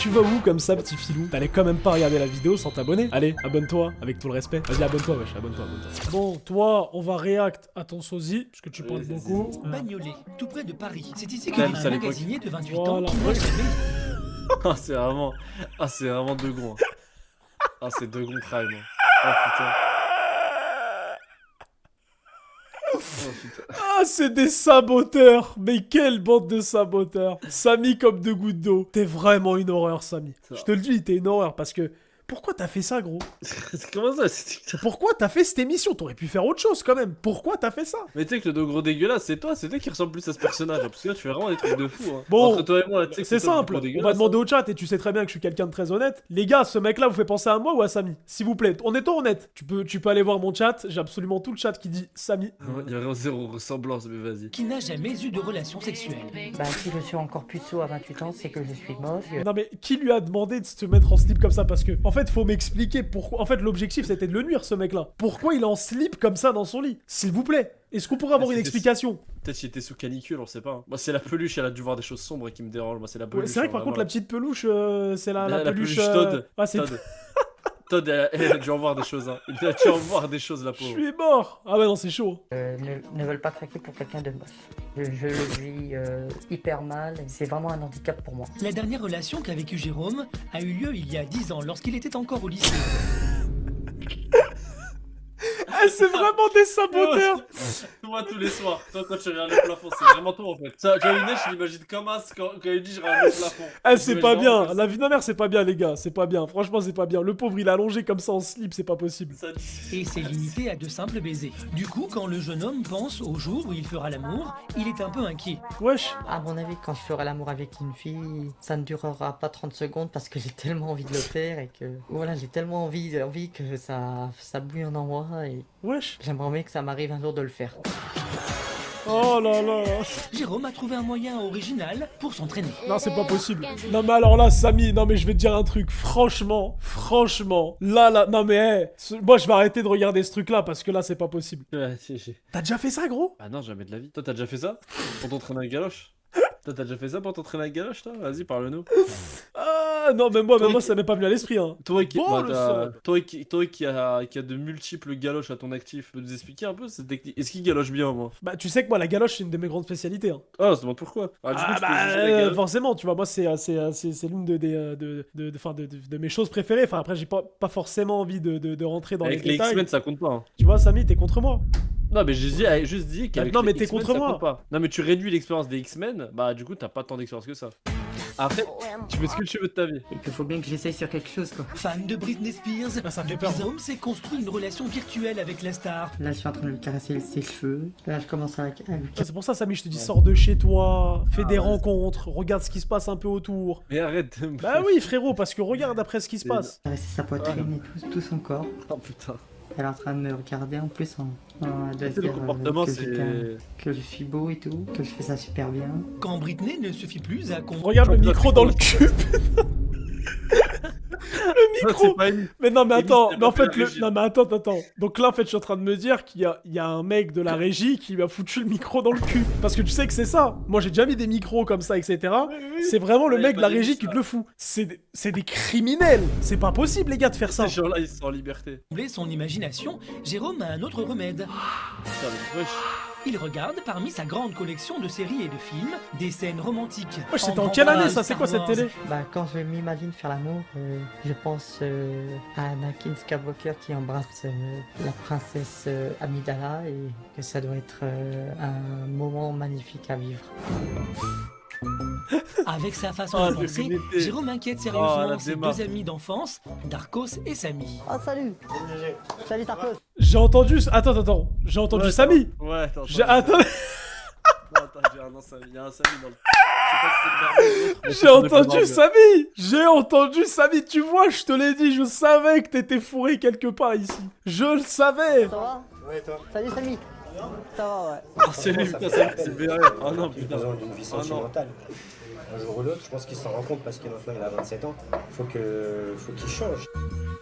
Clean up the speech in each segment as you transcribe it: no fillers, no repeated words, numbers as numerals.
Tu vas où comme ça, petit filou? T'allais quand même pas regarder la vidéo sans t'abonner? Allez, abonne-toi, avec tout le respect. Vas-y, abonne-toi, wesh, abonne-toi. Bon, toi, on va react à ton sosie, parce que tu parles beaucoup. Bagnolet, tout près de Paris. C'est ici que Même vit ça, un l'époque. magasinier de 28 Voilà. ans qui n'a jamais Ah, c'est vraiment deux gonds. Ah, c'est deux gonds prime. Oh putain. Oh putain. Ah, c'est des saboteurs! Mais quelle bande de saboteurs! Samy comme deux gouttes d'eau. T'es vraiment une horreur, Samy. Ça. Je te le dis, t'es une horreur, parce que... Pourquoi t'as fait ça, gros? Comment ça, c'est TikTok? Pourquoi t'as fait cette émission? T'aurais pu faire autre chose, quand même. Pourquoi t'as fait ça? Mais tu sais que le dos gros dégueulasse, c'est toi qui ressemble plus à ce personnage. Parce que là, tu fais vraiment des trucs de fou. Hein. Bon, Entre toi et moi, tu sais que c'est toi le simple, gros on dégueulasse, va demander hein. au chat et tu sais très bien que je suis quelqu'un de très honnête. Les gars, ce mec-là vous fait penser à moi ou à Samy? S'il vous plaît, on est honnête. Tu peux aller voir mon chat, j'ai absolument tout le chat qui dit Samy. Il y a zéro ressemblance, mais vas-y. qui n'a jamais eu de relation sexuelle. Bah si je suis encore puceau à 28 ans, c'est que je suis moche. Non mais qui lui a demandé de se mettre en slip comme ça? Parce que, en fait, faut m'expliquer pourquoi. En fait, l'objectif c'était de le nuire, ce mec-là. Pourquoi il est en slip comme ça dans son lit? S'il vous plaît. Est-ce qu'on pourrait avoir une explication? Peut-être qu'il était sous canicule, on sait pas. Hein. Moi, c'est la peluche, elle a dû voir des choses sombres qui me dérangent. Moi, c'est la peluche. Ouais, c'est vrai que par hein, contre, la petite peluche, c'est la La peluche. peluche Todd. Ah, c'est. Todd. Todd, elle a dû en voir des choses. Hein. Il a dû en voir des choses, la Je pauvre. suis mort! Ah ouais, non, c'est chaud. Ne veulent pas craquer pour quelqu'un de moche. Je le vis hyper mal. C'est vraiment un handicap pour moi. La dernière relation qu'a vécue Jérôme a eu lieu il y a 10 ans lorsqu'il était encore au lycée. Ah, c'est vraiment des saboteurs! Moi, tous les soirs, toi, quand tu regardes le plafond, c'est vraiment toi en fait. Ça, Johnny, je l'imagine comme as quand il dit je regarde le plafond. Ah, c'est pas J'imagine bien. vraiment La vie de ma mère, c'est pas bien, les gars. C'est pas bien. Franchement, c'est pas bien. Le pauvre, il est allongé comme ça en slip, c'est pas possible. ça dit- Et c'est limité à de simples baisers. Du coup, quand le jeune homme pense au jour où il fera l'amour, il est un peu inquiet. Wesh. À mon avis, quand je ferai l'amour avec une fille, ça ne durera pas 30 secondes parce que j'ai tellement envie de le faire et que voilà, j'ai tellement envie que ça bouillonne en moi et Wesh. j'aimerais bien que ça m'arrive un jour de le faire. Oh là là. Jérôme a trouvé un moyen original pour s'entraîner. Non, c'est pas possible. Non, mais alors là, Samy, non, mais je vais te dire un truc. Franchement, là, non, mais moi, je vais arrêter de regarder ce truc-là parce que là, c'est pas possible. Ouais, si. T'as déjà fait ça, gros? Ah non, jamais de la vie. Toi, t'as déjà fait ça? Pour t'entraîner à galoche? Toi, t'as déjà fait ça pour t'entraîner à galoche, toi? Vas-y, parle-nous. Ah, non, mais moi, ça m'est pas venu à l'esprit, hein. Toi qui, Bon, le seul. toi qui a de multiples galoches à ton actif, peux nous expliquer un peu cette technique? Est-ce qu'il galoche bien, moi? Bah, tu sais que moi, la galoche, c'est une de mes grandes spécialités, hein. Ah, on se demande pourquoi. Ah, du coup, tu peux juger la galoche. Forcément, tu vois, moi, c'est l'une de mes choses préférées. Enfin, après, j'ai pas forcément envie de rentrer dans Avec les les détails. X-Men, ça compte pas. Hein. Tu vois, Samy, t'es contre moi. Non, mais j'ai juste dit qu'avec non, mais les t'es X-Men, contre ça moi. compte pas. Non, mais tu réduis l'expérience des X-Men, bah du coup, t'as pas tant d'expérience que ça. Après, tu fais ce que tu veux de ta vie. Et qu'il faut bien que j'essaye sur quelque chose quoi. Fan de Britney Spears, Ah, ça fait le peur. Jérôme s'est construit une relation virtuelle avec la star. Là je suis en train de lui caresser ses cheveux. Là je commence à lui C'est pour ça, Samy, je te dis, sors de chez toi, fais des ouais. rencontres, regarde ce qui se passe un peu autour. Mais arrête de me... Bah oui, frérot, parce que regarde après ce qui se passe. caresser sa poitrine et tout son corps. Oh putain. Elle est en train de me regarder en plus elle doit se Le dire, comportement, que, c'est... que je suis beau et tout, que je fais ça super bien. Quand Britney ne suffit plus à Regarde le micro dans le cul. Non, c'est pas une... Mais non, mais Émilie, attends, t'as mais en pas fait, fait la régie. non, mais attends. Donc là, en fait, je suis en train de me dire qu'il y a un mec de la régie qui m'a foutu le micro dans le cul. Parce que tu sais que c'est ça. Moi, j'ai déjà mis des micros comme ça, etc. C'est vraiment le Ouais, mec y a de la pas de régie ça. qui te le fout. C'est des criminels. C'est pas possible, les gars, de faire ça. Ces gens-là, ils sont en liberté. combler son imagination, Jérôme a un autre remède. Putain, mais wesh. Il regarde parmi sa grande collection de séries et de films des scènes romantiques. Wesh, c'était en grand quelle année, format ça? C'est quoi Star cette Wars. télé? Bah quand je m'imagine faire l'amour, je pense à Anakin Skywalker qui embrasse la princesse Amidala et que ça doit être un moment magnifique à vivre. Avec sa façon Oh, de penser, l'humilité. Jérôme inquiète Oh, sérieusement la ses démarche. deux amis d'enfance, Darkos et Samy. Oh salut. Salut Tarkos. J'ai entendu. Attends. J'ai entendu Ouais, Samy. Ouais, attends. Attends. Attends, j'ai un Samy. Il y a un Samy dans le... Je sais pas si c'est le barbe ou l'autre, mais J'ai c'est le entendu barbe. Samy. J'ai entendu Samy. Tu vois, je te l'ai dit. Je savais que t'étais fourré quelque part ici. Je le savais. Ça va? Ouais, toi. Salut Samy. Ça va ouais. Ah, c'est lui, putain, Samy, c'est BR. Oh non, putain. Besoin d'une vie Oh non. sentimentale. un jour ou l'autre, je pense qu'il s'en rend compte parce que maintenant il a 27 ans. Faut qu'il change.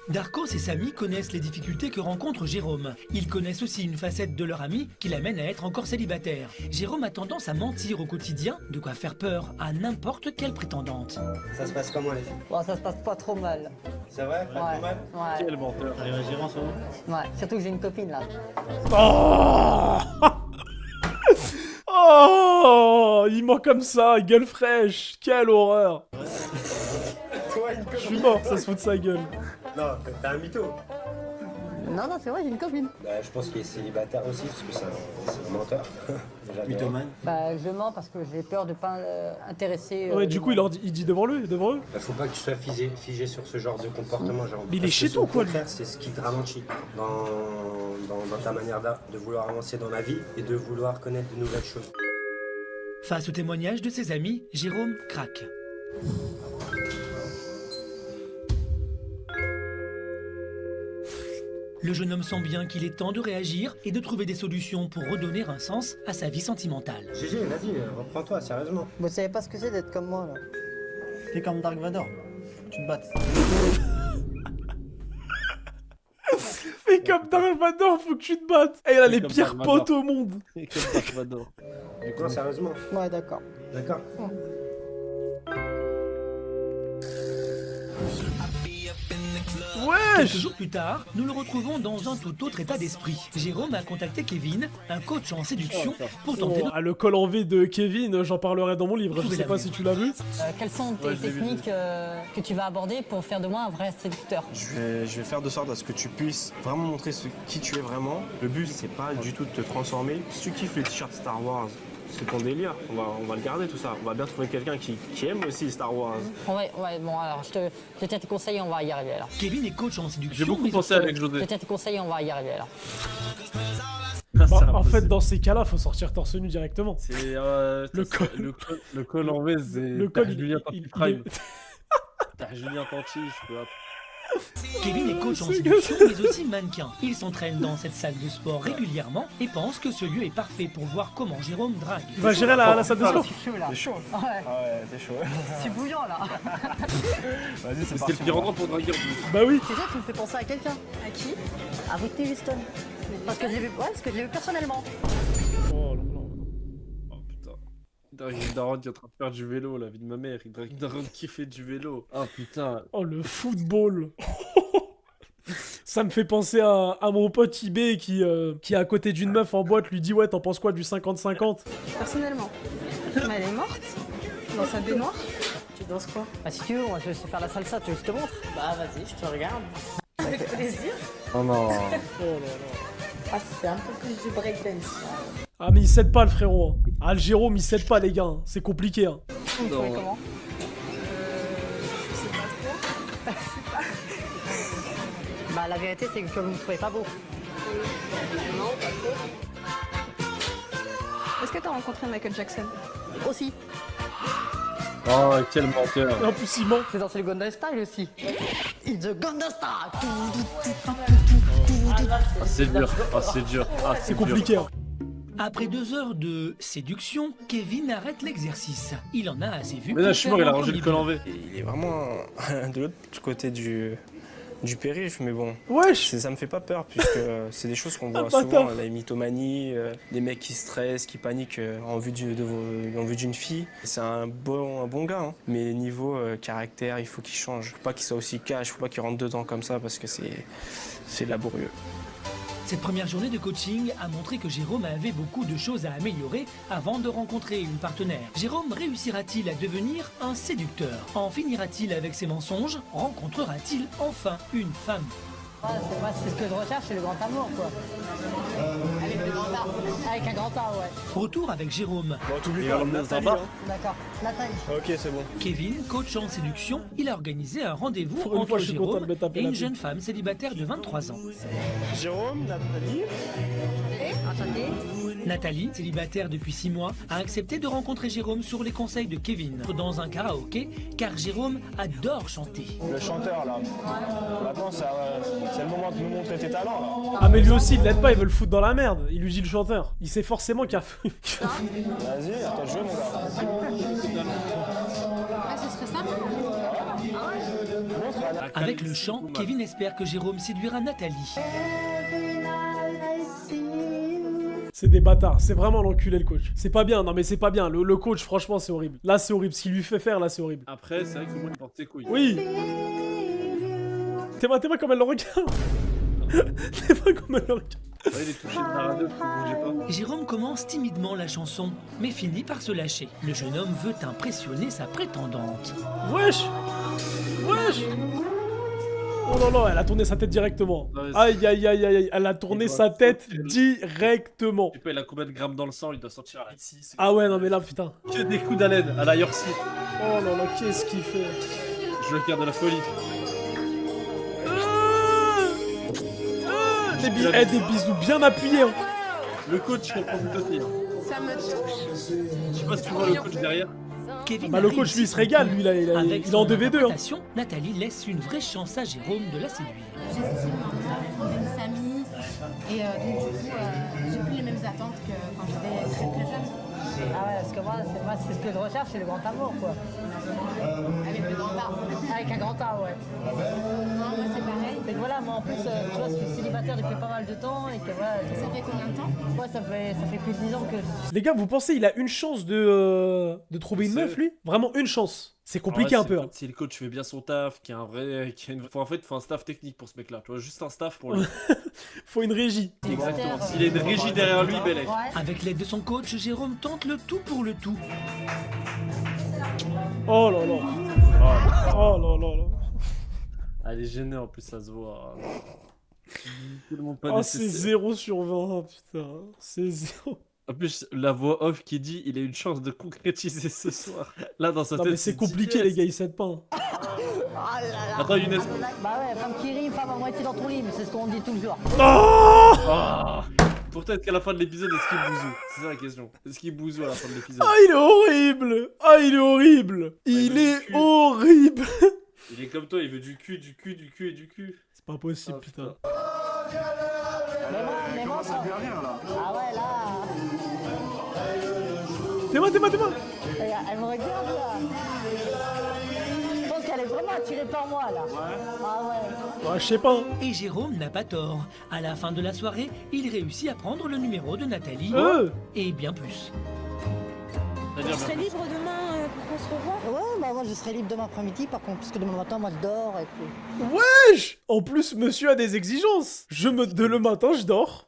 Darko et ses amis connaissent les difficultés que rencontre Jérôme. Ils connaissent aussi une facette de leur ami qui l'amène à être encore célibataire. Jérôme a tendance à mentir au quotidien, de quoi faire peur à n'importe quelle prétendante. Ça se passe comment les filles? Bon, ça se passe pas trop mal. C'est vrai? Pas trop mal? Ouais. Quel menteur. Ouais, surtout que j'ai une copine là. Oh Oh, il ment comme ça, gueule fraîche. Quelle horreur. Toi, une Je copine? suis mort, ça se fout de sa gueule. Non, t'es un mytho. Non, c'est vrai, j'ai une copine. Bah, je pense qu'il est célibataire aussi parce que c'est un menteur. Mythomane. Bah, je mens parce que j'ai peur de pas intéresser. Ouais, du coup, il dit devant lui, devant eux. Bah, faut pas que tu sois figé sur ce genre de comportement, genre. Mais il est Parce que chez toi, au quoi, lui. contraire, c'est ce qui te ralentit dans ta manière de vouloir avancer dans la vie et de vouloir connaître de nouvelles choses. Face au témoignage de ses amis, Jérôme craque. Le jeune homme sent bien qu'il est temps de réagir et de trouver des solutions pour redonner un sens à sa vie sentimentale. GG, vas-y, reprends-toi, sérieusement. Vous savez pas ce que c'est d'être comme moi là. T'es comme Dark Vador. Tu te battes. Fais comme Dark Vador, faut que tu te battes. Et elle a les comme pires Dark potes au monde. Quel Dark Vador. Non, sérieusement. Ouais, d'accord. D'accord. Wesh. Quelques jours plus tard, nous le retrouvons dans un tout autre état d'esprit. Jérôme a contacté Kevin, un coach en séduction, pour tenter de... Ah, le col en V de Kevin, j'en parlerai dans mon livre. Je sais pas si tu l'as vu. Quelles sont tes techniques que tu vas aborder pour faire de moi un vrai séducteur? Je vais faire de sorte à ce que tu puisses vraiment montrer qui tu es vraiment. Le but, c'est pas du tout de te transformer. Si tu kiffes les t-shirts Star Wars, c'est ton délire. On va le garder tout ça. On va bien trouver quelqu'un qui aime aussi Star Wars. Ouais, bon alors je tiens tes conseils, on va y arriver alors. Kevin est coach en séduction. J'ai beaucoup mais pensé aussi- avec Je José. tiens tes conseils, on va y arriver alors. Ah, c'est Bah, en impossible. fait, dans ces cas-là, faut sortir torse nu directement. C'est Le c'est- col. le col en V, c'est Le t'as col, Julien il Tanti est- Prime. T'as Julien Tanti, je peux. Kevin est coach en C'est séduction, mais aussi mannequin. Il s'entraîne dans cette salle de sport régulièrement et pense que ce lieu est parfait pour voir comment Jérôme drague. Il va gérer la salle de sport. chaud là. T'es chaud. Ouais, Ah ouais, t'es chaud. c'est bouillant là. Vas-y, c'est C'est parti. le pire endroit pour draguer en plus. Bah oui. C'est ça, tu me fais penser à quelqu'un. À qui? À Whitney Houston. Parce que je l'ai vu, parce que je l'ai vu personnellement. Oh là là. Oh putain. Drague Daron qui est en train de faire du vélo, la vie de ma mère. Drague Daron qui fait du vélo. Ah putain. Oh, le football. Ça me fait penser à mon pote eBay qui est à côté d'une meuf en boîte, lui dit ouais, t'en penses quoi du 50-50? Personnellement. Mais elle est morte dans sa baignoire. Tu danses quoi? Bah si tu veux, moi je sais faire la salsa, tu veux que je te montre? Bah vas-y, je te regarde. Avec plaisir. Oh non. Ah, c'est un peu plus du breakdance. Ah mais il cède pas le frérot. Hein. Ah le Jérôme il cède pas les gars, hein. C'est compliqué. Hein. Vous me trouvez Non. comment? Je sais pas trop. Bah la vérité c'est que vous me trouvez pas beau. Non, pas trop. Est-ce que t'as rencontré Michael Jackson? Aussi. Oh, quel menteur. Et en plus il ment. C'est dans le Gangnam Style aussi. It's the Gangnam Style. Ah, c'est dur. Ah, c'est dur. Ah, C'est compliqué. Hein. Après 2 heures de séduction, Kevin arrête l'exercice. Il en a assez vu. Mais là, pour je suis faire mort, il a un rangé le premier col en bilan. V. Et il est vraiment de l'autre côté du périph', mais bon. Wesh. Ça me fait pas peur, puisque c'est des choses qu'on voit bâtard. souvent, la mythomanie, des mecs qui stressent, qui paniquent en vue d'une fille. C'est un bon gars, hein. Mais niveau caractère, il faut qu'il change. Faut pas qu'il soit aussi cash, faut pas qu'il rentre dedans comme ça, parce que c'est laborieux. Cette première journée de coaching a montré que Jérôme avait beaucoup de choses à améliorer avant de rencontrer une partenaire. Jérôme réussira-t-il à devenir un séducteur? En finira-t-il avec ses mensonges? Rencontrera-t-il enfin une femme? Ouais, c'est ce que je recherche, c'est le grand amour quoi. Avec un grand A, ouais. Retour avec Jérôme. Bon, t'oublies Il pas, va l'emmener dans un Nathalie, bar. hein. D'accord. Nathalie. Ok, c'est bon. Kevin, coach en séduction, il a organisé un rendez-vous Pour une entre fois, je suis content Jérôme de me taper et la une pub. jeune femme célibataire de 23 ans. Jérôme, Nathalie. Enchanté. Nathalie, célibataire depuis 6 mois, a accepté de rencontrer Jérôme sur les conseils de Kevin dans un karaoké, car Jérôme adore chanter. Le chanteur, là. Maintenant, c'est le moment de nous montrer tes talents, là. Ah mais lui aussi il l'aide pas, il veut le foutre dans la merde. Il lui dit le chanteur. Il sait forcément qu'il a... Vas-y, à toi de jouer, mon gars. Avec le chant, Kevin espère que Jérôme séduira Nathalie. C'est des bâtards, c'est vraiment l'enculé le coach. C'est pas bien, non mais c'est pas bien. Le coach, franchement, c'est horrible. Là, c'est horrible. Ce qu'il lui fait faire, là, c'est horrible. Après, c'est vrai que moi, il porte ses couilles. Oui. T'es pas comme elle le regarde. T'es pas comme elle le regarde. Ouais, il est touché de Maradona, vous bougez pas. Jérôme commence timidement la chanson, mais finit par se lâcher. Le jeune homme veut impressionner sa prétendante. Wesh. Wesh. Oh là là, elle a tourné sa tête directement. Ouais, Aïe aïe aïe aïe aïe, elle a tourné sa tête directement. Tu sais pas, il a combien de grammes dans le sang, il doit sortir à ici. Ah ouais, non mais là, putain. Que des coups d'haleine à la Yorsi. Oh là là, qu'est-ce qu'il fait? Je veux faire de la folie. Des bisous bien appuyés. Hein. Le coach comprend tout aussi. Ça me touche. Je sais pas si tu vois le coach derrière. Kevin Bah le a coach lui réussi se régale, lui, Avec il est son en 2v2. Hein. interprétation, Nathalie laisse une vraie chance à Jérôme de la séduire. J'estime maintenant une famille et donc du coup j'ai plus les mêmes attentes que quand j'étais très très jeune. Ah ouais, parce que moi, c'est ce que je recherche, c'est le grand amour, quoi. Avec le grand A. Avec un grand A, ouais. Non, moi c'est pareil. Mais voilà, moi en plus, tu vois, je suis célibataire depuis pas mal de temps et que voilà. Ça fait combien de temps? Ouais, ça fait plus de 10 ans que. Les gars, vous pensez il a une chance de trouver une meuf, lui? Vraiment une chance. C'est compliqué un peu. Hein. Si le coach fait bien son taf, qu'il y a un vrai. En fait, il faut un staff technique pour ce mec-là. Tu vois, juste un staff pour lui. Faut une régie. Exactement. S'il a une régie derrière lui, belle. Avec l'aide de son coach, Jérôme tente le tout pour le tout. Oh là là. Oh là là là. Elle est gênée en plus, ça se voit. Oh, c'est 0 sur 20, putain. C'est 0. En plus, la voix off qui dit il a une chance de concrétiser ce soir. Là, dans sa Non, tête. mais c'est compliqué, les gars, ils s'aident pas. Hein. Attends, Younes. Bah ouais, femme qui rime, femme à moitié dans ton lit, c'est ce qu'on dit toujours. Oh Peut-être qu'à la fin de l'épisode, est-ce qu'il bousou? C'est ça la question. Est-ce qu'il bousou à la fin de l'épisode? Ah, il est horrible. Ah, il est horrible. Il est horrible. Il est comme toi, il veut du cul, du cul, du cul et du cul. C'est pas possible, putain. Mais moi, ça. Ah ouais, là. T'es moi. Elle me regarde là. Je pense qu'elle est vraiment attirée par moi là. Ah ouais. Ouais, je sais pas. Hein. Et Jérôme n'a pas tort. À la fin de la soirée, il réussit à prendre le numéro de Nathalie. Et bien plus. Tu serais libre demain pour qu'on se revoie? Ouais, bah moi je serai libre demain après-midi par contre, puisque demain matin moi je dors et puis. Wesh. En plus, monsieur a des exigences. Le matin, je dors.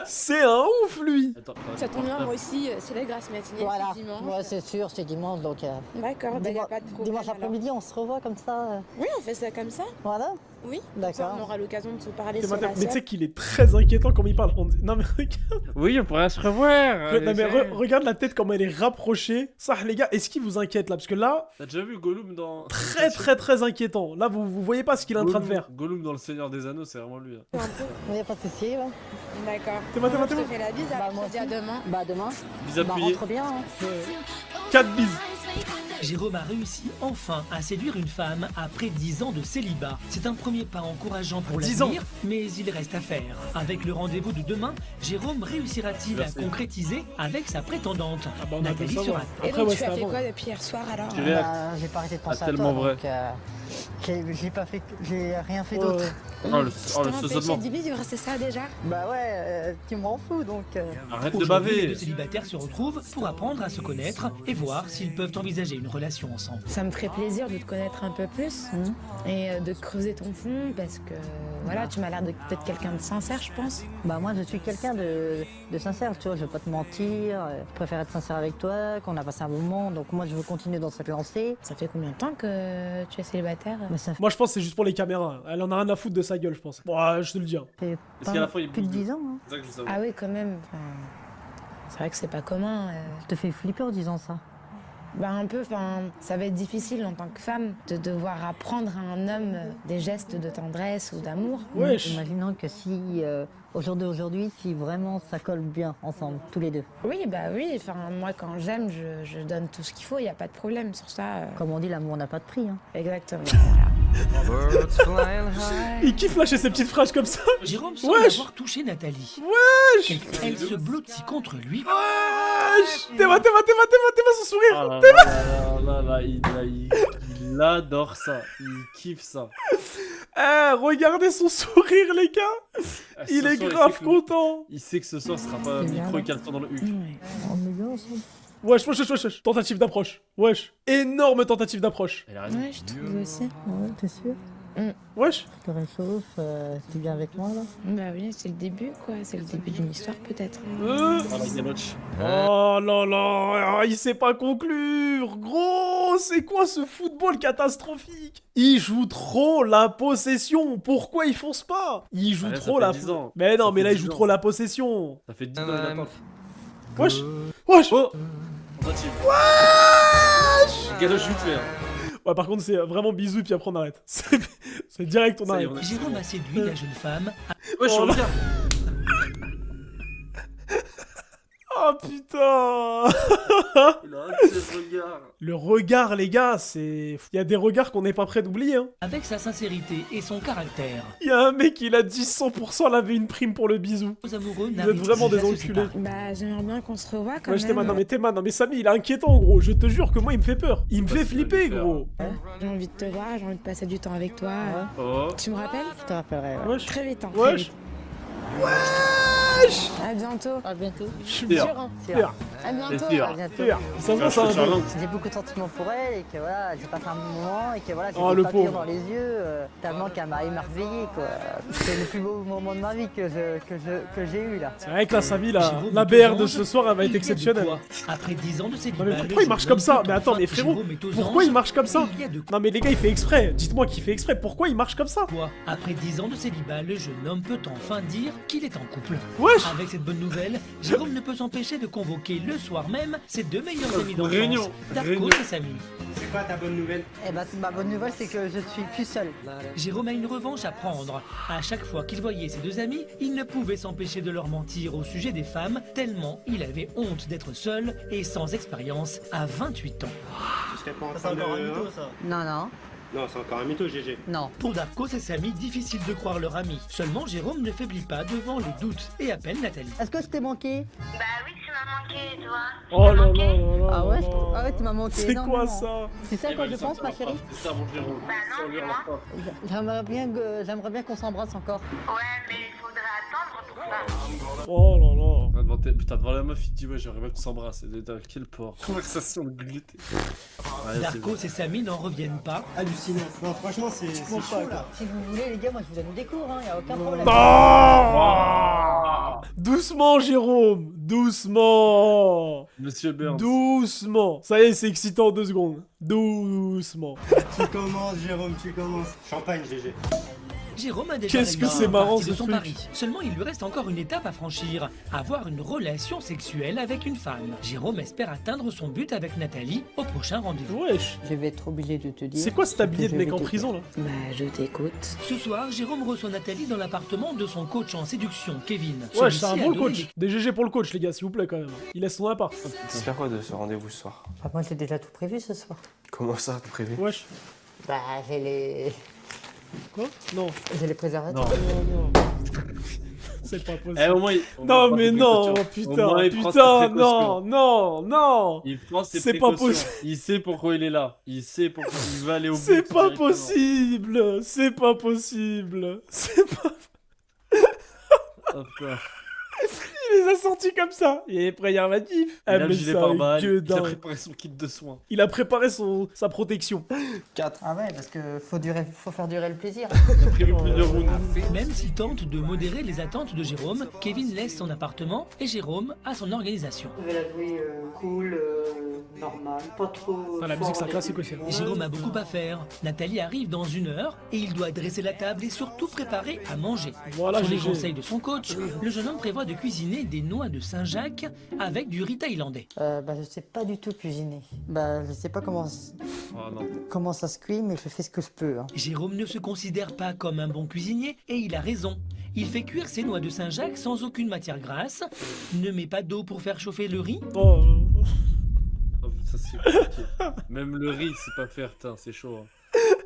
C'est un ouf, lui. Ça tombe bien, moi aussi, c'est la grasse matinée, Voilà. c'est dimanche. Ouais, c'est sûr, c'est dimanche donc. D'accord, bah, y a pas de problème. Dimanche après-midi, on se revoit comme ça. Oui, on fait ça comme ça. Voilà. Oui. D'accord. On aura l'occasion de se parler Mais sur la tu sais qu'il est très inquiétant quand il parle. Non mais regarde. Oui, on pourrait se revoir. Non mais regarde la tête comme elle est rapprochée. Ça, les gars, est-ce qu'il vous inquiète là? Parce que là, T'as déjà vu Gollum dans... très inquiétant. Là, vous voyez pas ce qu'il est en train de faire. Gollum dans Le Seigneur des Anneaux, c'est vraiment lui. Hein. Il n'y a pas de souci, ouais. D'accord. T'es moi. Je te fais la bise, Bah, moi je te dis à demain. Bah demain. Bis appuyés. Rentre bien. Hein. 4 bises. Jérôme a réussi enfin à séduire une femme après 10 ans de célibat. C'est un premier pas encourageant pour 10 l'avenir, mais il reste à faire. Avec le rendez-vous de demain, Jérôme réussira-t-il à Merci. concrétiser avec sa prétendante? Ah bah, on a Nathalie besoin de sera. savoir. Et Après, donc, ouais, tu c'est as fait avant. quoi depuis hier soir alors? J'ai pas arrêté de penser à tellement toi, vrai. donc j'ai pas fait, j'ai rien fait Ouais. d'autre. Oh, le Je t'ai empêché sautement. de vivre, c'est ça déjà? Bah ouais, tu m'en fous donc. Arrête de Aujourd'hui, les baver. deux célibataires se retrouvent pour apprendre à se connaître et voir s'ils peuvent envisager une relation ensemble. Ça me ferait plaisir de te connaître un peu plus et de creuser ton fond parce que voilà, tu m'as l'air d'être quelqu'un de sincère, je pense. Bah moi je suis quelqu'un de sincère, tu vois, je vais pas te mentir, je préfère être sincère avec toi, qu'on a passé un bon moment, donc moi je veux continuer dans cette lancée. Ça fait combien de temps que tu es célibataire? Mais ça Moi, je pense que c'est juste pour les caméras. Elle en a rien à foutre de sa gueule, je pense. Bon, je te le dis. Hein. fait Est-ce qu'à la fin, il plus de bouge 10 ans. Hein. C'est ça que je savais. Ah oui, quand même. Enfin, c'est vrai que c'est pas commun. Je te fais flipper en disant ça. Bah un peu, enfin, ça va être difficile en tant que femme de devoir apprendre à un homme des gestes de tendresse ou d'amour. Wesh. Imaginons que si, au jour d'aujourd'hui, si vraiment ça colle bien ensemble, tous les deux. Oui, bah oui, enfin, moi quand j'aime, je donne tout ce qu'il faut, il n'y a pas de problème sur ça. Comme on dit, l'amour n'a pas de prix. Hein. Exactement, voilà. Il kiffe lâcher ses petites phrases comme ça. Jérôme semble Wesh. avoir touché Nathalie. Wesh. Elle se blottit contre lui. Wesh, Théma, son sourire. Ah là, il adore ça. Il kiffe ça. Eh, regardez son sourire, les gars. Ah, Il ce est soir, grave sait que- content. Il sait que ce soir sera pas C'est bien, micro et là. caleçon dans le huc. Wesh. Tentative d'approche. Wesh. Énorme tentative d'approche. Elle a raison. Ouais, je trouve aussi. Ouais, t'es sûr? Wesh. Je te réchauffe, t'es bien avec moi là? Bah oui, c'est le début, quoi. C'est le début d'une histoire, peut-être. Ah, la galoche. Oh là là, il sait pas conclure. Gros, c'est quoi ce football catastrophique? Il joue trop la possession. Pourquoi il fonce pas? Il joue Ouais, ça trop fait la... 10 ans. Mais non, Ça mais fait là, il 10 joue ans. trop la possession. Ça fait 10 ans, il attend. Wesh. Wesh. Oh Tentative. Galoche vite fait. hein. Ouais, par contre, c'est vraiment bisous et puis après on arrête. C'est direct, on Ça y est, arrête. on est- Jérôme a séduit la jeune femme. Ouais, je Oh là. regarde. Oh putain. Il a un de ses regards. Le regard, les gars, c'est... Il y a des regards qu'on n'est pas prêt d'oublier, hein. Avec sa sincérité et son caractère, Il y a un mec, il a dit 100% elle avait une prime pour le bisou. les amoureux Vous êtes n'arrivent vraiment plus des à se enculés. séparer. Bah, j'aimerais bien qu'on se revoie quand Ouais, même. Théma, non mais Samy, il est inquiétant, gros. Je te jure que moi, il me fait peur. Il me Pas fait ce qu'il va flipper, lui faire. gros. J'ai envie de te voir, j'ai envie de passer du temps avec toi. Oh. Tu me rappelles? Je te rappellerai, ouais. Wesh. Très vite, hein, très Wesh. vite. À bientôt. À bientôt. Je suis Sûr. sûr. hein. Sûr. À bientôt. sûr. À bientôt. Sûr. Ça se voit, Je ça. suis sur la langue. J'ai beaucoup de sentiments pour elle et que voilà, j'ai passé un bon moment et que voilà, j'ai Oh, des le papillons pauvre. dans les yeux, tellement qu'elle m'a émerveillé quoi. C'est le plus beau moment de ma vie que j'ai eu là. C'est vrai que là, Samy, la Jérôme BR est de aux ce anges, soir, elle va il être y a de exceptionnelle. quoi. Après 10 ans de Non célibat, mais pourquoi il marche comme ça? Mais attends, mais frérot, pourquoi il marche comme ça? Il y a de Non mais les gars, il fait exprès. Dites-moi qu'il fait exprès. Pourquoi il marche comme ça? quoi. Après 10 ans de célibat, le jeune homme peut enfin dire qu'il est en couple. Wesh. Avec cette bonne nouvelle, Jérôme ne peut s'empêcher de convoquer le soir même ses deux meilleurs amis d'enfance, Réunion. Darko et Samy. C'est quoi ta bonne nouvelle? Eh ben ma bonne nouvelle c'est que je suis plus seul. Jérôme a une revanche à prendre. À chaque fois qu'il voyait ses deux amis, il ne pouvait s'empêcher de leur mentir au sujet des femmes, tellement il avait honte d'être seul et sans expérience à 28 ans. Tu serais pas en Ça, train c'est de... encore un mytho, ça. Non. Non, c'est encore un mytho, GG. Non. Pour Darko et Samy, difficile de croire leur ami. Seulement, Jérôme ne faiblit pas devant les doutes et appelle Nathalie. Est-ce que je t'ai manqué? Bah oui, tu m'as manqué, toi. Oh là là là là. Ah ouais, là. ah ouais, tu m'as manqué. C'est quoi énormément. ça? Tu sais à quoi je pense ma chérie? C'est ça, mon Jérôme. Bah non, Sur lui, dis-moi. J'aimerais bien qu'on s'embrasse encore. Ouais, mais il faudrait attendre pour ça. Oh là là. Putain, devant la meuf, il dit ouais, j'aimerais bien qu'on s'embrasse. Et dans quel port? Conversation de glutée. Ouais, Darko et Samy n'en reviennent pas. Hallucinant. Non, franchement, c'est chaud là. Si vous voulez les gars, moi je vous donne des cours, hein, y a aucun problème. Ah. Doucement, Jérôme. Doucement. Monsieur Burns. Doucement. Ça y est, c'est excitant en 2 secondes. Doucement. Tu commences, Jérôme, tu commences. Champagne, GG. Jérôme a déjà Qu'est-ce que réussi c'est une marrant, partie de ce son truc. pari. Seulement, il lui reste encore une étape à franchir, avoir une relation sexuelle avec une femme. Jérôme espère atteindre son but avec Nathalie au prochain rendez-vous. Wesh. Je vais être obligé de te dire. C'est quoi cet habillé de que mec je en vais te prison là? Bah, je t'écoute. Ce soir, Jérôme reçoit Nathalie dans l'appartement de son coach en séduction, Kevin. Wesh, c'est un Celui-ci a bon donné coach. Des GG pour le coach, les gars, s'il vous plaît, quand même. Il laisse son appart. T'espères quoi de ce rendez-vous ce soir? Ah, moi j'ai déjà tout prévu ce soir. Comment ça, tout prévu? Wesh. Bah j'ai les. Quoi? Non. J'ai les préservatifs. Non. Non, non. C'est pas possible. Eh, au moins, Non mais non, putain, putain, non. Il prend ses C'est pas précautions. possible. Il sait pourquoi il est là. Il sait pourquoi il va aller au but. C'est pas directement. possible. C'est pas possible. C'est pas... Hop là. Il les a sortis comme ça. Il est préservatif. Il a le gilet pare-balles, il a gueudin. préparé son kit de soins. Il a préparé sa protection. 4. Ah ouais, parce que faut faire durer le plaisir. Il a prévu plusieurs rounds. Même s'il tente de modérer les attentes de Jérôme, Kevin laisse son appartement et Jérôme a son organisation. Je vais la jouer cool, normal, pas trop. Ah, la musique, c'est un classique aussi. Jérôme a beaucoup à faire. Nathalie arrive dans 1 heure et il doit dresser la table et surtout préparer à manger. Voilà, Sur les GG. conseils de son coach, le jeune homme prévoit de cuisiner des noix de Saint-Jacques avec du riz thaïlandais. Bah je sais pas du tout cuisiner. Bah je sais pas comment Oh non. comment ça se cuit, mais je fais ce que je peux. Hein. Jérôme ne se considère pas comme un bon cuisinier et il a raison. Il fait cuire ses noix de Saint-Jacques sans aucune matière grasse, ne met pas d'eau pour faire chauffer le riz. Oh, Oh, ça c'est compliqué. Même le riz, c'est pas faire, putain, c'est chaud. Hein.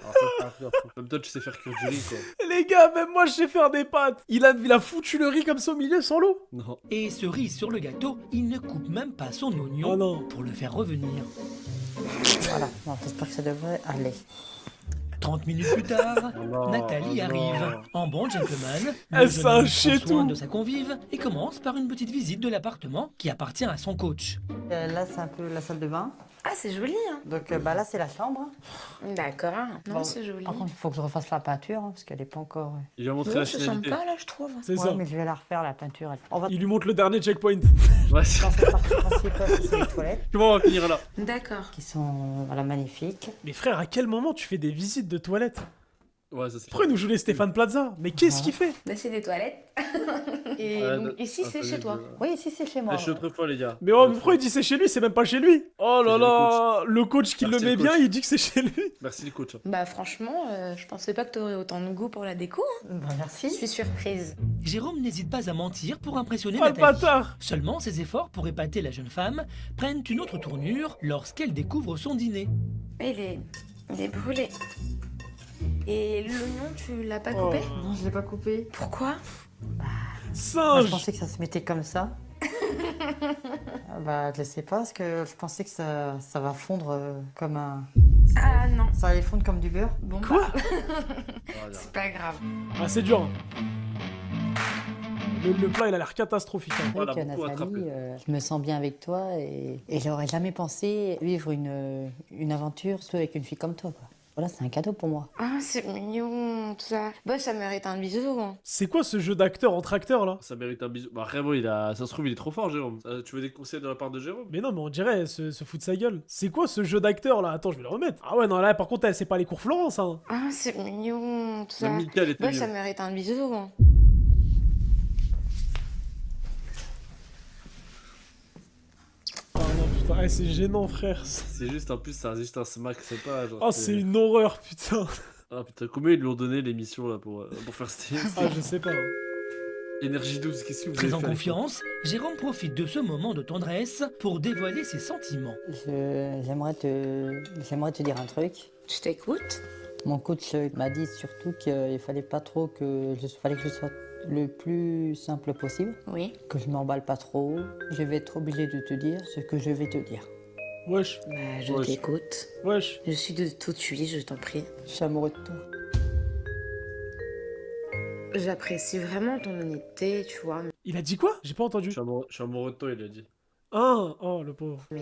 Alors ça, c'est un peu après. Comme toi, tu sais faire cuire du riz, quoi. Les gars, même moi je sais faire des pâtes. Il a foutu le riz comme ça au milieu sans l'eau. Non. Et cerise sur le gâteau, il ne coupe même pas son oignon Oh non. pour le faire revenir. Voilà, bon, j'espère que ça devrait aller. 30 minutes plus tard, Oh non, Nathalie oh arrive. non. En bon gentleman, Elle le jeune homme s'inchait prend soin tout. de sa convive et commence par une petite visite de l'appartement qui appartient à son coach. Là, c'est un peu la salle de bain. Ah, c'est joli, hein. Donc là, c'est la chambre. D'accord. Non, Bon, c'est joli. Par contre, il faut que je refasse la peinture, parce qu'elle n'est pas encore... Il lui a montré Non, la c'est finalité. sympa, là, je trouve. C'est Ouais, ça. mais je vais la refaire, la peinture. On va Il lui montre le dernier checkpoint. Ouais, c'est- dans cette partie principale, c'est les toilettes, Comment on va finir là? D'accord. qui sont voilà, magnifiques. Mais frère, à quel moment tu fais des visites de toilettes? Ouais, ça c'est. Pourquoi il nous joue les Stéphane Plaza? Mais qu'est-ce qu'il fait? Là, c'est des toilettes. Et Ouais, donc, ici, c'est chez toi. Oui, ici, c'est chez moi. Je suis autrefois, les gars. Mais oh, mais pourquoi il dit c'est chez lui? C'est même pas chez lui. Oh là C'est là, le coach qui Merci, le met le bien, coach. il dit que c'est chez lui. Merci les coachs. Bah, franchement, je pensais pas que t'aurais autant de goût pour la déco. Hein. Bah, Je merci. suis surprise. Jérôme n'hésite pas à mentir pour impressionner Oh le Nathalie. bâtard. Seulement, ses efforts pour épater la jeune femme prennent une autre tournure lorsqu'elle découvre son dîner. Il est brûlé. Et l'oignon, tu l'as pas coupé Non, je l'ai pas coupé. Pourquoi? Moi, je Singe. pensais que ça se mettait comme ça. Bah, je sais pas, parce que je pensais que ça va fondre comme un... Ah non. Ça allait fondre comme du beurre. Bon, Quoi? c'est pas grave. Ah, c'est dur. Le plat, il a l'air catastrophique. hein. Voilà, Que beaucoup attrapé. Nathalie, je me sens bien avec toi et j'aurais jamais pensé vivre une aventure surtout avec une fille comme toi, quoi. Voilà, c'est un cadeau pour moi. Ah, c'est mignon, tout ça. Bah, ça mérite un bisou. Hein. C'est quoi ce jeu d'acteur entre acteurs là? Ça mérite un bisou. Bah, vraiment, ça se trouve, il est trop fort, Jérôme. Tu veux des conseils de la part de Jérôme? Mais non, mais on dirait se fout de sa gueule. C'est quoi ce jeu d'acteur là? Attends, je vais le remettre. Ah ouais, non, là par contre, c'est pas les cours Florence, hein. Ah, c'est mignon, tout ça. Même Mickaël était Bah, mieux. ça mérite un bisou. Hein. Ah non, putain, c'est gênant, frère. C'est juste, en plus, c'est juste un smack, c'est pas genre. Oh, c'est une horreur, putain. Ah putain, combien ils lui ont donné l'émission là pour faire cette Ah, je sais pas. Énergie 12, qu'est-ce que vous Très avez en fait avec ça? confiance, Jérôme profite de ce moment de tendresse pour dévoiler ses sentiments. J'aimerais te dire un truc. Je t'écoute. Mon coach m'a dit surtout qu'il fallait pas trop que je sois le plus simple possible, Oui. que je m'emballe pas trop. Je vais être obligé de te dire ce que je vais te dire. Wesh, Bah, je Ouais, t'écoute. wesh. Je suis de tout suite, je t'en prie. Je suis amoureux de toi. J'apprécie vraiment ton honnêteté, tu vois. Il a dit quoi? J'ai pas entendu. Je suis amoureux de toi, il a dit. Ah, oh, le pauvre. Mais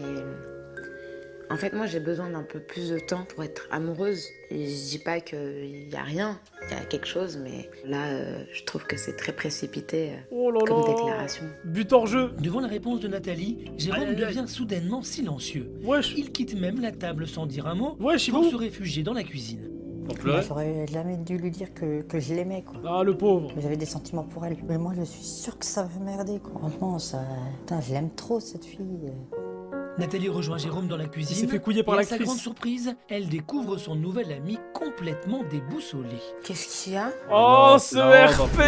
en fait, moi, j'ai besoin d'un peu plus de temps pour être amoureuse. Et je dis pas qu'il y a rien, il y a quelque chose, mais là, je trouve que c'est très précipité Oh là comme là. déclaration. But hors jeu. Devant la réponse de Nathalie, Jérôme Aïe, aïe, aïe. devient soudainement silencieux. Wesh. Il quitte même la table sans dire un mot Wesh, il pour va se où? réfugier dans la cuisine. T'en Moi, pleurais? j'aurais jamais dû lui dire que je l'aimais, quoi. Ah, le pauvre. Que j'avais des sentiments pour elle. Mais moi, je suis sûre que ça va merder, quoi. Franchement, ça... Putain, je l'aime trop, cette fille. Nathalie rejoint Jérôme dans la cuisine. Il s'est fait couiller par et à l'actrice. sa grande surprise, elle découvre son nouvel ami complètement déboussolé. Qu'est-ce qu'il y a? Oh, Non, ce non, RP.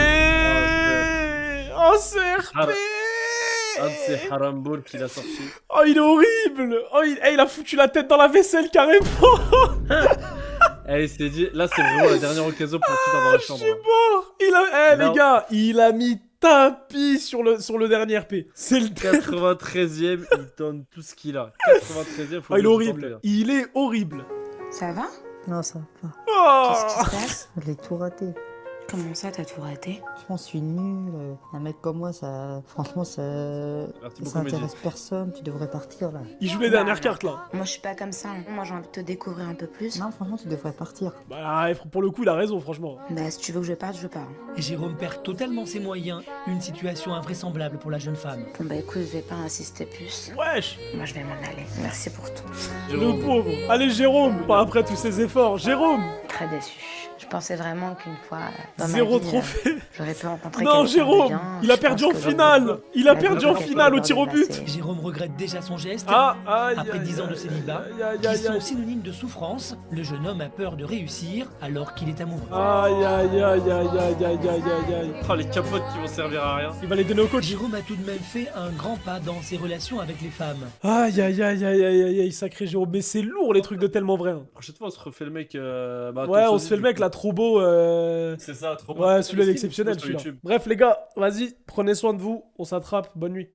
non. Oh, ce RP. Un de ces harambours qu'il a sorti. Oh, il est horrible. Oh, il a foutu la tête dans la vaisselle carrément. Eh, il s'est dit, là c'est vraiment la dernière occasion pour finir dans la chambre. Je suis mort. Eh, Non. les gars, il a mis tapis sur le dernier RP. C'est le 93ème, il donne tout ce qu'il a. 93ème, faut Oh, il est le horrible. tenter, là. Il est horrible. Ça va? Non, ça va pas. Oh. Qu'est-ce qui se passe? Je l'ai tout raté. Comment ça, t'as tout raté? Je suis nul. Un mec comme moi, ça... Franchement, ça... Merci Ça beaucoup, Mehdi. intéresse personne. Tu devrais partir, là. Il joue les dernières cartes là. Moi, je suis pas comme ça. Moi, j'ai envie de te découvrir un peu plus. Non, franchement, tu devrais partir. Bah, pour le coup, il a raison, franchement. Bah, si tu veux que je parte, je pars. Et Jérôme perd totalement ses moyens, une situation invraisemblable pour la jeune femme. Bon, bah, écoute, je vais pas insister plus. Wesh. Moi, je vais m'en aller. Merci pour tout. Le pauvre. Allez, Jérôme. Pas après tous ces efforts. Jérôme. Très déçu. Je pensais vraiment qu'une fois dans ma Zéro vie, trophée. j'aurais pu rencontrer Non, quelqu'un de Jérôme, bien. il a Je perdu pense en que finale. Il a la perdu vie en aurait finale été au tir au but. dépassée. Jérôme regrette déjà son geste. Ah, aïe, Après aïe, 10 ans de aïe, célibat, aïe, aïe, qui aïe, sont aïe. synonymes de souffrance, le jeune homme a peur de réussir alors qu'il est amoureux. Aïe, aïe, aïe, aïe, aïe, aïe, aïe, aïe, aïe. Oh, les capotes qui vont servir à rien. Il va les donner au coach. Jérôme a tout de même fait un grand pas dans ses relations avec les femmes. Aïe, aïe, aïe, aïe, aïe, aïe, aïe, sacré Jérôme. Mais c'est lourd les trucs de tellement vrai. Hein. La prochaine fois, on se refait le mec. Ouais, on se fait le mec là, trop beau. C'est ça, trop bon. Ouais, celui-là, il est Skins, exceptionnel, sur celui-là. YouTube. Bref, les gars, vas-y, prenez soin de vous. On s'attrape. Bonne nuit.